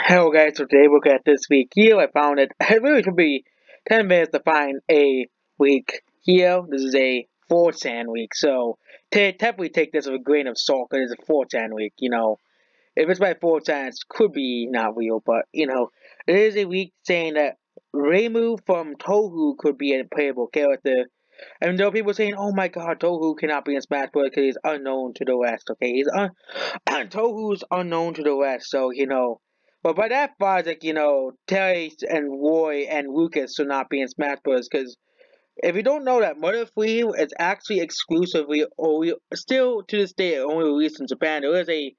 Hello guys, so today we'll get this week here. I found it really should be 10 minutes to find a week here. This is a 4chan week, so definitely take this with a grain of salt because it's a 4chan week, If it's by 4chan, it could be not real, but, it is a week saying that Reimu from touhou could be a playable character. And there are people saying, oh my god, touhou cannot be in Smash Bros. Because he's unknown to the West, okay? Touhou's unknown to the West, so, But by that far, it's like, Terry and Roy and Lucas should not be in Smash Bros. Because if you don't know that, Mother 3 is actually exclusively, still to this day, only released in Japan. There is a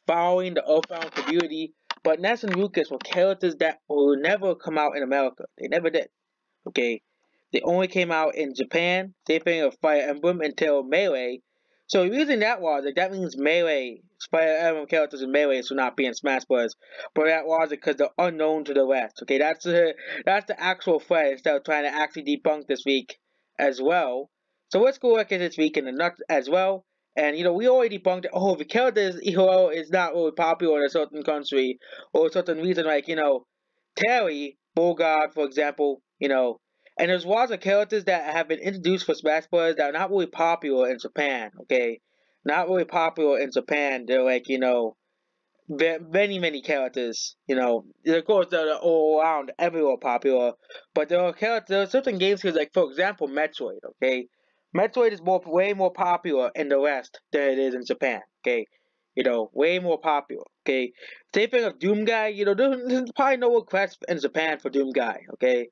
following the Earthbound community, but Ness and Lucas were characters that will never come out in America. They never did, okay? They only came out in Japan, same thing of Fire Emblem until Melee. So the reason that was, that means Melee, Fire Emblem characters in Melee should not be in Smash Bros. But that was because they're unknown to the West. Okay, that's the actual threat instead of trying to actually debunk this week as well. So let's go look at this week in the nuts as well. And we already debunked it. Oh, if a character is not really popular in a certain country or a certain reason, like Terry Bogard, for example, and there's lots of characters that have been introduced for Smash Bros. That are not really popular in Japan, okay? Not really popular in Japan. They're like, many, many characters, Of course, they're all around everywhere popular. But there are certain games here, like, for example, Metroid, okay? Metroid is way more popular in the West than it is in Japan, okay? Way more popular, okay? Same thing of Doom Guy, there's probably no request in Japan for Doom Guy, okay?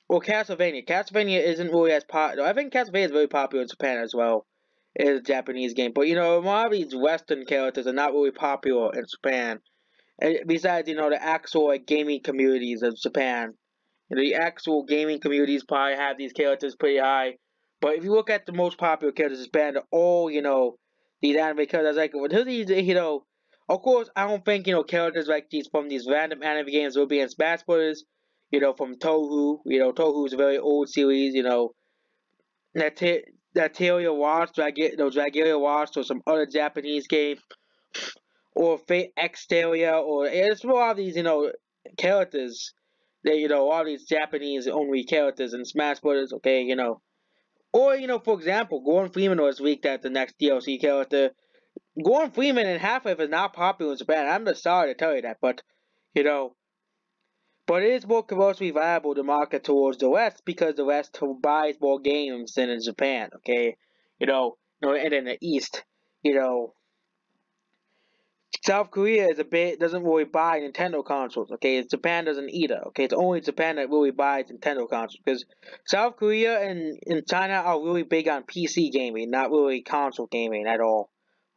Well, Castlevania. Castlevania isn't really as popular. I think Castlevania is very popular in Japan as well. It is a Japanese game. But, a lot of these Western characters are not really popular in Japan. And besides, the actual gaming communities of Japan. The actual gaming communities probably have these characters pretty high. But if you look at the most popular characters in Japan, they're all, these anime characters. Like, these, of course, I don't think, characters like these from these random anime games will be in Smash Bros. From touhou. Touhou is a very old series. Natalia Watch, Dragalia Watch, or some other Japanese game, or Fate Exteria, or it's a lot of these, characters. That all these Japanese only characters in Smash Bros. Okay, or for example, Gordon Freeman was leaked as the next DLC character. Gordon Freeman in Half-Life is not popular in Japan. I'm just sorry to tell you that, but you know. But it is more commercially viable to market towards the West because the West buys more games than in Japan, okay? And in the East, you know, South Korea doesn't really buy Nintendo consoles, okay? Japan doesn't either, okay? It's only Japan that really buys Nintendo consoles because South Korea and China are really big on PC gaming, not really console gaming at all.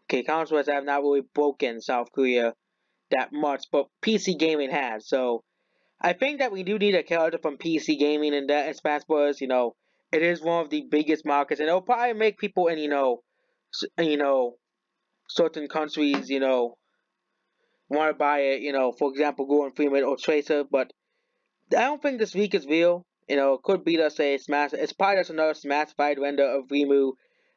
Okay, consoles have not really broken South Korea that much, but PC gaming has, so I think that we do need a character from PC gaming in that in Smash Bros. It is one of the biggest markets, and it'll probably make people in certain countries want to buy it. For example, Gordon Freeman or Tracer. But I don't think this week is real. It could be let's say Smash. It's probably just another Smash-fied render of Reimu.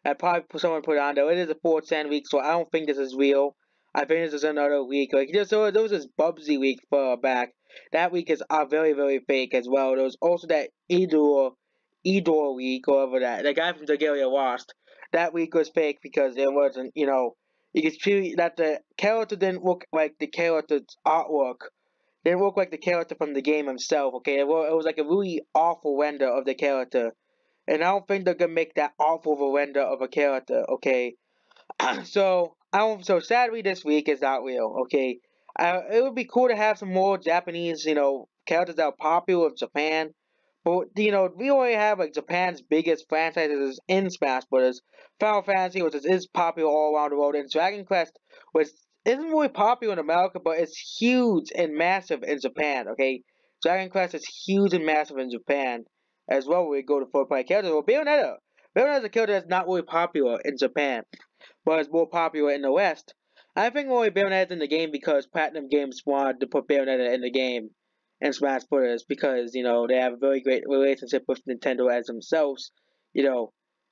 I probably someone put it on there. It is a 4chan week, so I don't think this is real. I think this is another week. Like there was this Bubsy week for back. That week is very, very fake as well. There was also that Edor week, or whatever that. The guy from Dragalia lost. That week was fake because there wasn't, you could see that the character didn't look like the character's artwork. Didn't look like the character from the game himself, okay? It was like a really awful render of the character. And I don't think they're gonna make that awful of a render of a character, okay? So sadly this week is not real, okay? It would be cool to have some more Japanese, characters that are popular in Japan. But we already have like Japan's biggest franchises in Smash Bros. Final Fantasy, which is popular all around the world, and Dragon Quest, which isn't really popular in America, but it's huge and massive in Japan. Okay, Dragon Quest is huge and massive in Japan as well. When we go to four-player characters, well, Bayonetta is a character that's not really popular in Japan, but it's more popular in the West. I think only Bayonetta's in the game because Platinum Games wanted to put Bayonetta in the game and Smash Bros. Because, they have a very great relationship with Nintendo as themselves,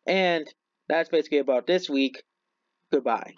And that's basically about this week. Goodbye.